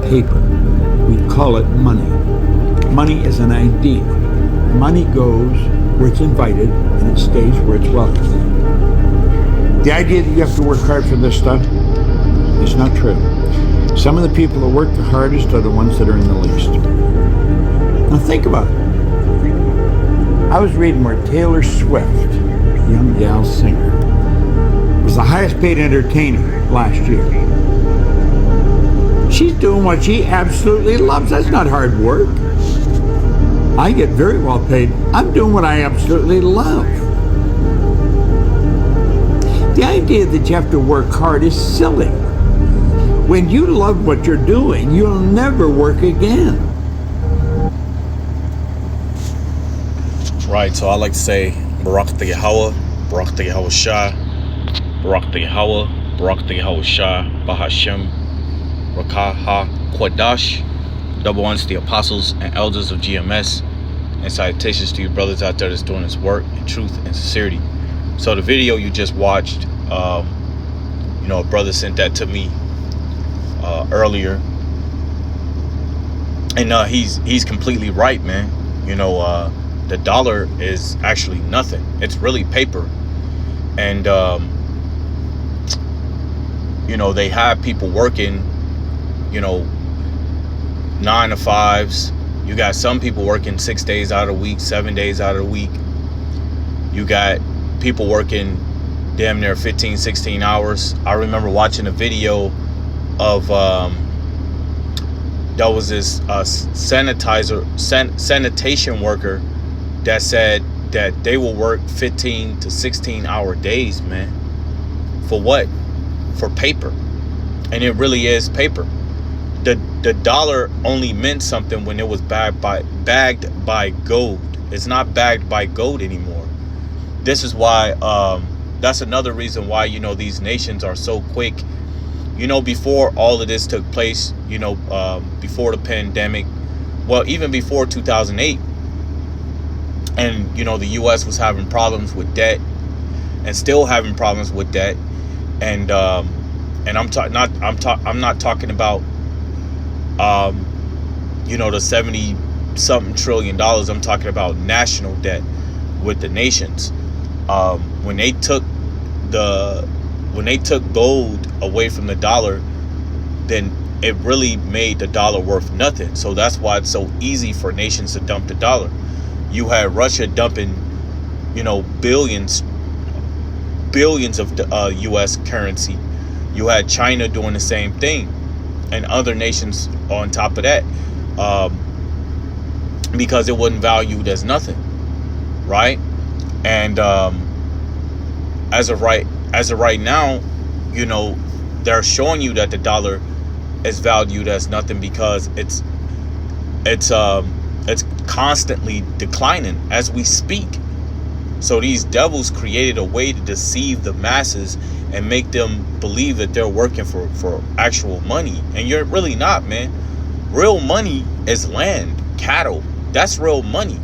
paper. We call it money. Money is an idea. Money goes where it's invited and it stays where it's welcome. The idea that you have to work hard for this stuff is not true. Some of the people that work the hardest are the ones that are in the least. Now think about it. I was reading where Taylor Swift, young gal singer, was the highest paid entertainer last year. She's doing what she absolutely loves. That's not hard work. I get very well paid. I'm doing what I absolutely love. The idea that you have to work hard is silly. When you love what you're doing, you'll never work again. Right, so I like to say Barak Yahweh, Barak Yahweh Shah, Barak Yahweh, Barak Yahweh Shah, Bahashem, Rakaha Kwadash, double ones to the apostles and elders of GMS, and salutations to you brothers out there that's doing this work in truth and sincerity. So the video you just watched, a brother sent that to me earlier, and he's completely right, man. The dollar is actually nothing. It's really paper, and they have people working, 9 to 5s. You got some people working 6 days out of the week, 7 days out of the week. You got people working damn near 15, 16 hours. I remember watching a video of there was this sanitation worker that said that they will work 15 to 16 hour days, man. For what? For paper. And it really is paper. The dollar only meant something when it was bagged by gold. It's not bagged by gold anymore. This is why that's another reason why these nations are so quick. Before all of this took place, before the pandemic, well, even before 2008, and the U.S. was having problems with debt, and still having problems with debt, and I'm not talking about the 70 something trillion dollars. I'm talking about national debt with the nations. When they took gold away from the dollar, then it really made the dollar worth nothing. So that's why it's so easy for nations to dump the dollar. You had Russia dumping, billions of U.S. currency. You had China doing the same thing, and other nations on top of that, because it wasn't valued as nothing, right? And as of right now, they're showing you that the dollar is valued as nothing because it's constantly declining as we speak. So these devils created a way to deceive the masses and make them believe that they're working for actual money, and you're really not, man. Real money is land, cattle. That's real money.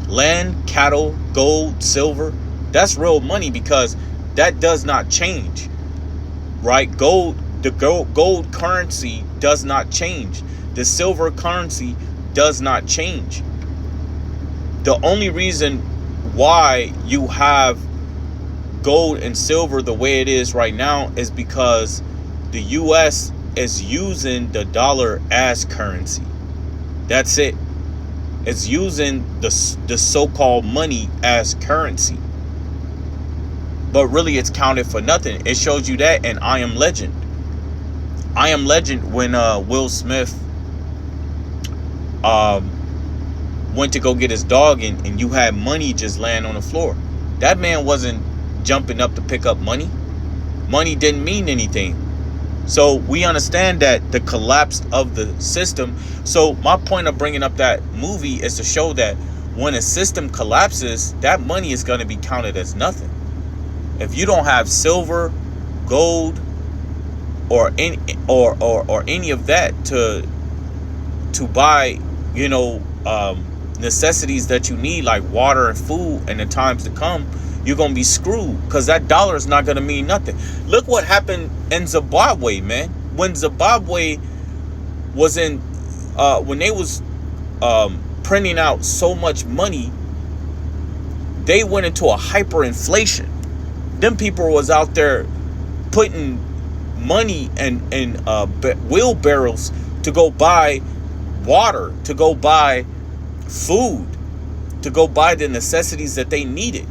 Land, cattle, gold, silver. That's real money because that does not change, right? The gold currency does not change. The silver currency does not change. The only reason why you have gold and silver the way it is right now is because the U.S. is using the dollar as currency. That's it. It's using the so-called money as currency. But really it's counted for nothing. It shows you that in I Am Legend. I Am Legend, when Will Smith went to go get his dog and you had money just laying on the floor. That man wasn't jumping up to pick up money. Money didn't mean anything. So we understand that the collapse of the system. So my point of bringing up that movie is to show that when a system collapses, that money is going to be counted as nothing. If you don't have silver, gold, or any of that to buy, necessities that you need, like water and food, in the times to come, you're gonna be screwed because that dollar is not gonna mean nothing. Look what happened in Zimbabwe, man. When Zimbabwe was in when they was printing out so much money, they went into a hyperinflation. Them people was out there putting money in wheelbarrows to go buy water, to go buy food, to go buy the necessities that they needed.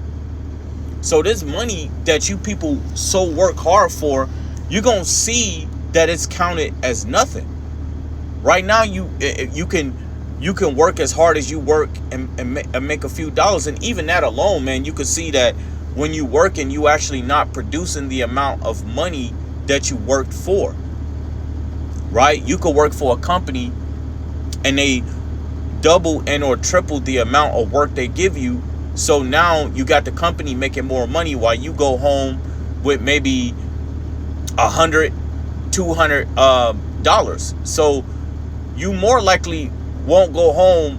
So this money that you people so work hard for, you're gonna see that it's counted as nothing. Right now, you can work as hard as you work and make a few dollars, and even that alone, man, you can see that when you work and you actually not producing the amount of money that you worked for. Right? You could work for a company and they double and or triple the amount of work they give you. So now you got the company making more money while you go home with maybe $100, $200 So you more likely won't go home.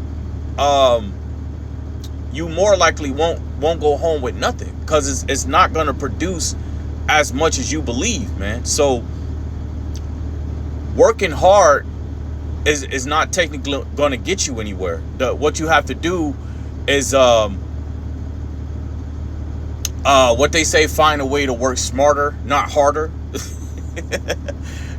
You more likely won't go home with nothing, because it's not gonna produce as much as you believe, man. So working hard is not technically gonna get you anywhere. What you have to do is what they say, find a way to work smarter, not harder.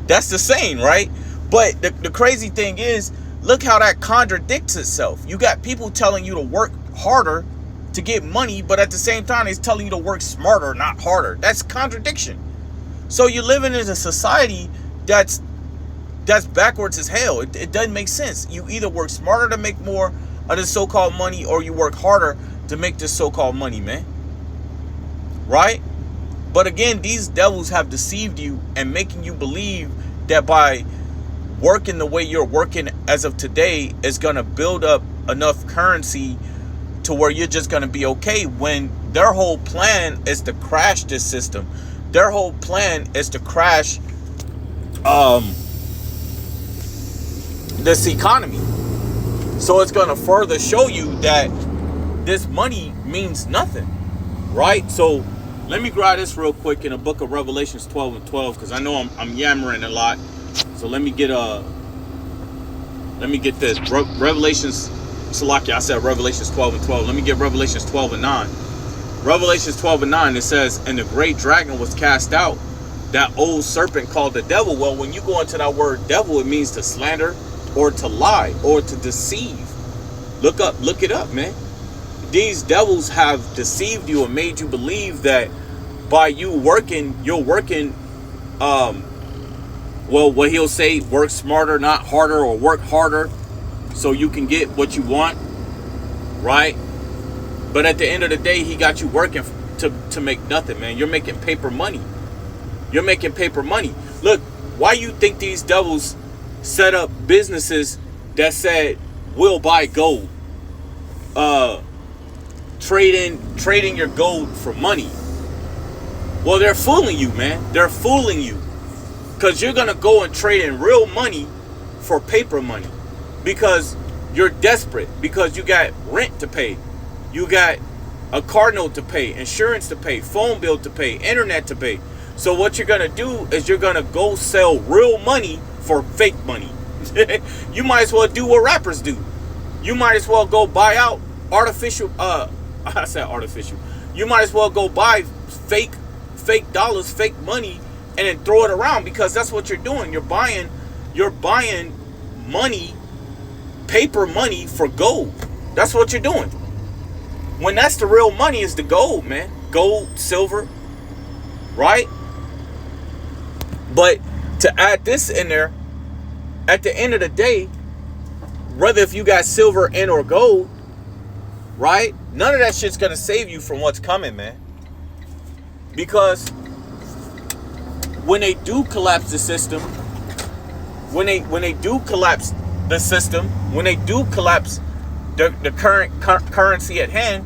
That's the saying, right? But the crazy thing is, look how that contradicts itself. You got people telling you to work harder to get money, but at the same time, it's telling you to work smarter, not harder. That's contradiction. So you're living in a society that's backwards as hell. It doesn't make sense. You either work smarter to make more of this so-called money, or you work harder to make this so-called money, man. Right? But again, these devils have deceived you and making you believe that by working the way you're working as of today is going to build up enough currency to where you're just going to be okay, when their whole plan is to crash this system. Their whole plan is to crash this economy. So it's going to further show you that this money means nothing, right? So let me grab this real quick in the book of Revelations 12 and 12, because I know I'm yammering a lot. So let me get this. Revelations, Salakia, I said Revelations 12 and 12. Let me get Revelations 12 and 9. Revelations 12 and 9, it says, and the great dragon was cast out, that old serpent called the devil. Well, when you go into that word devil, it means to slander or to lie or to deceive. Look it up, man. These devils have deceived you and made you believe that by you working, you're working, well, what he'll say, work smarter, not harder, or work harder so you can get what you want, right? But at the end of the day, he got you working to make nothing, man. You're making paper money. You're making paper money. Look, why you think these devils set up businesses that said, we'll buy gold? Trading your gold for money. Well, they're fooling you, man. They're fooling you. Because you're going to go and trade in real money for paper money. Because you're desperate. Because you got rent to pay. You got a car note to pay. Insurance to pay. Phone bill to pay. Internet to pay. So what you're going to do is you're going to go sell real money for fake money. You might as well do what rappers do. You might as well go buy out artificial. I said artificial. You might as well go buy fake dollars, fake money, and then throw it around, because that's what you're doing. You're buying money, paper money, for gold. That's what you're doing. When that's the real money, is the gold, man. Gold, silver, right? But to add this in there, at the end of the day, whether if you got silver and or gold, right? None of that shit's gonna save you from what's coming, man. Because when they do collapse the system, when they do collapse the system, when they do collapse the current currency at hand,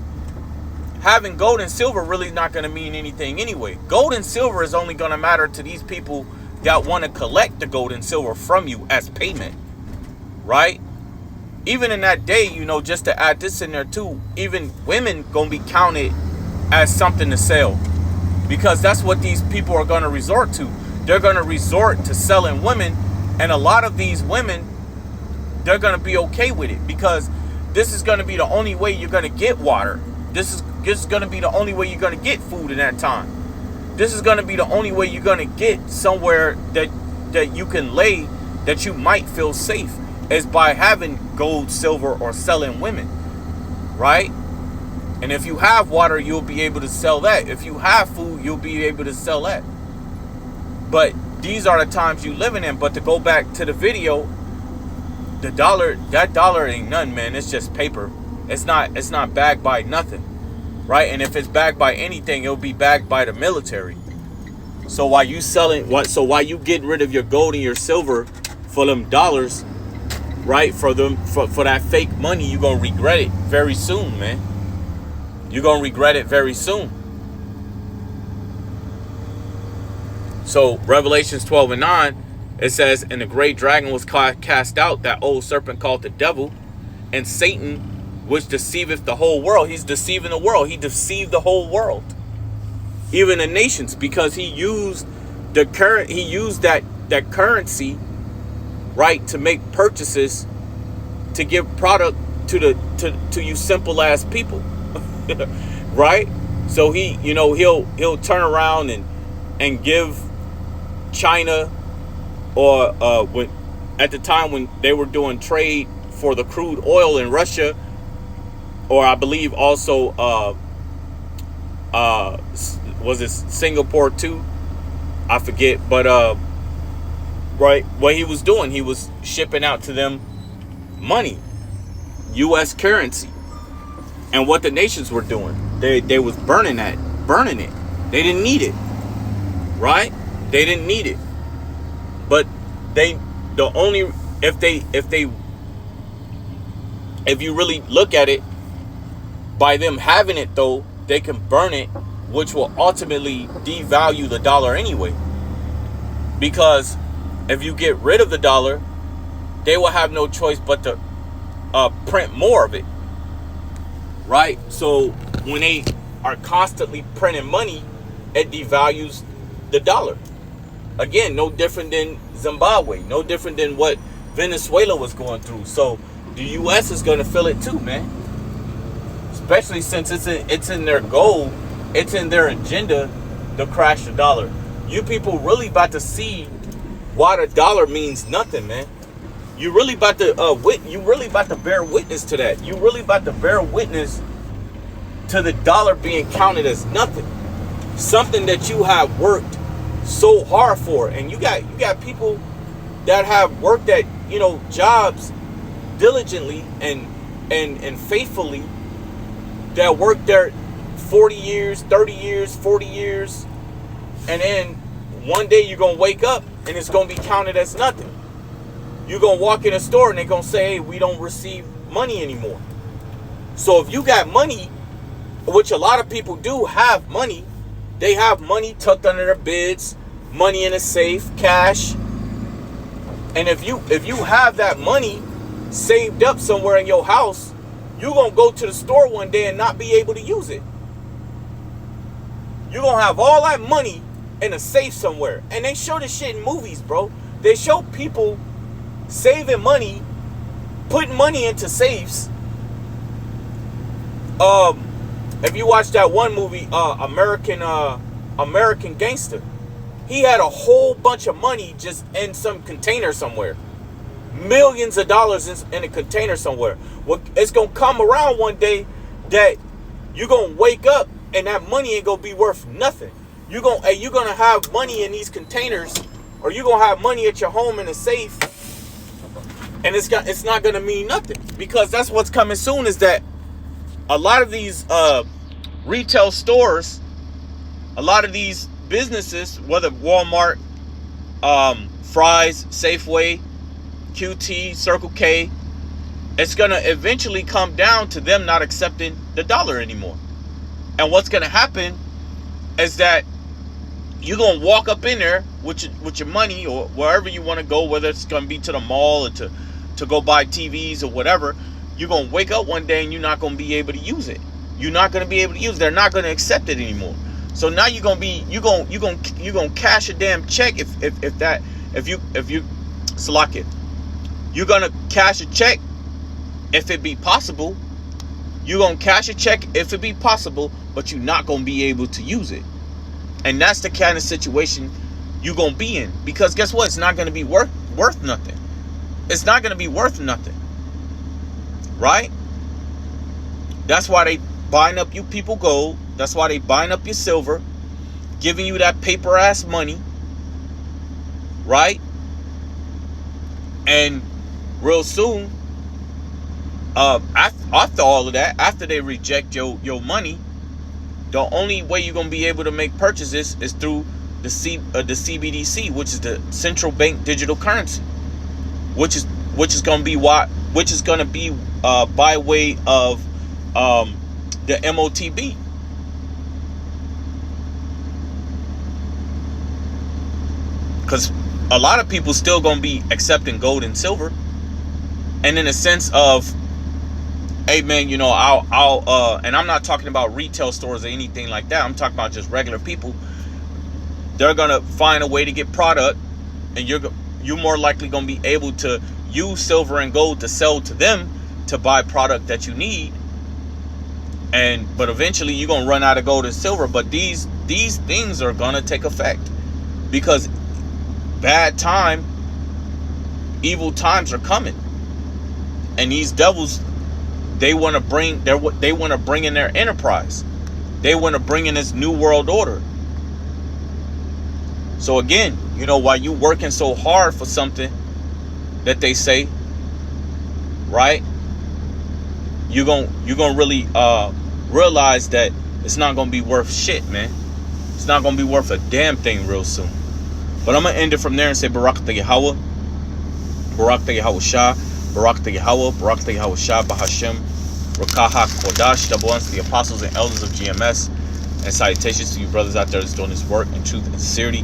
having gold and silver really not going to mean anything anyway. Gold and silver is only going to matter to these people that want to collect the gold and silver from you as payment, right? Even in that day, you know, just to add this in there too, even women going to be counted as something to sell, because that's what these people are going to resort to. They're going to resort to selling women And a lot of these women, they're going to be okay with it because this is going to be the only way you're going to get water. This is going to be the only way you're going to get food in that time. This is going to be the only way you're going to get somewhere that you can lay, that you might feel safe, is by having gold, silver, or selling women, right? And if you have water, you'll be able to sell that. If you have food, you'll be able to sell that. But these are the times you living in. But to go back to the video, that dollar ain't none, man. It's just paper. It's not backed by nothing, right? And if it's backed by anything, it'll be backed by the military. So while you getting rid of your gold and your silver for them dollars, right? For that fake money, you're gonna regret it very soon, man. You're gonna regret it very soon. So Revelations 12:9, it says, and the great dragon was cast out, that old serpent called the devil, and Satan, which deceiveth the whole world. He's deceiving the world. He deceived the whole world, even the nations, because he used that currency, right, to make purchases, to give product to you simple ass people, right? So he'll turn around and give China, or when at the time when they were doing trade for the crude oil in Russia, or I believe also was it Singapore too? I forget, but right, what he was doing, he was shipping out to them money, U.S. currency. And what the nations were doing, they was burning it. They didn't need it, right? They didn't need it. But if you really look at it, by them having it though, they can burn it, which will ultimately devalue the dollar anyway. Because if you get rid of the dollar, they will have no choice but to print more of it, right? So when they are constantly printing money, it devalues the dollar. Again, no different than Zimbabwe, no different than what Venezuela was going through. So the U.S. is going to feel it too, man. Especially since it's in their goal, it's in their agenda to crash the dollar. You people really about to see why the dollar means nothing, man. You really about to bear witness to that. You really about to bear witness to the dollar being counted as nothing. Something that you have worked so hard for. And you got people that have worked at, jobs diligently and faithfully, that worked there 40 years, 30 years, 40 years, and then one day you're going to wake up and it's going to be counted as nothing. You're going to walk in a store and they're going to say, hey, we don't receive money anymore. So if you got money, which a lot of people do have money, they have money tucked under their beds, money in a safe, cash. And if you have that money saved up somewhere in your house, you're going to go to the store one day and not be able to use it. You're going to have all that money in a safe somewhere. And they show this shit in movies, bro. They show people saving money, putting money into safes. If you watch that one movie, American Gangster, he had a whole bunch of money just in some container somewhere. Millions of dollars in a container somewhere. Well, it's going to come around one day that you're going to wake up and that money ain't going to be worth nothing. You're going to have money in these containers, or you're going to have money at your home in a safe, and it's not going to mean nothing. Because that's what's coming soon, is that a lot of these retail stores, a lot of these businesses, whether Walmart, Fry's, Safeway, QT, Circle K, it's going to eventually come down to them not accepting the dollar anymore. And what's going to happen is that you're going to walk up in there with your money, or wherever you want to go, whether it's going to be to the mall or to go buy TVs or whatever. You're going to wake up one day and you're not going to be able to use it. You're not going to be able to use it. They're not going to accept it anymore. So now you're going to cash a damn check if Salakia, you're gonna cash a check if it be possible. You're gonna cash a check if it be possible, but you're not gonna be able to use it. And that's the kind of situation you're gonna be in. Because guess what? It's not gonna be worth nothing. It's not gonna be worth nothing. Right? That's why they buying up you people gold. That's why they buying up your silver, giving you that paper ass money. Right? And real soon, after all of that, after they reject your money, the only way you're gonna be able to make purchases is through the CBDC, which is the central bank digital currency, which is gonna be by way of the MOTB. Because a lot of people still gonna be accepting gold and silver, and in a sense of, hey man, you know, I'll and I'm not talking about retail stores or anything like that. I'm talking about just regular people. They're gonna find a way to get product, and you're more likely gonna be able to use silver and gold to sell to them to buy product that you need. But eventually you're gonna run out of gold and silver. But these things are gonna take effect, because evil times are coming, and these devils, they want to bring in their enterprise. They want to bring in this new world order. So again, you know, while you working so hard for something that they say, right, you're gonna really realize that it's not gonna be worth shit, man. It's not gonna be worth a damn thing real soon. But I'm gonna end it from there and say Barak ta Yahweh, Barak ta Yahweh Shah, Barak ta Yahweh, Barak ta Yahweh Shah, Bahashem, Rakaha Kodash, double unto the apostles and elders of GMS, and salutations to you brothers out there that's doing this work in truth and sincerity.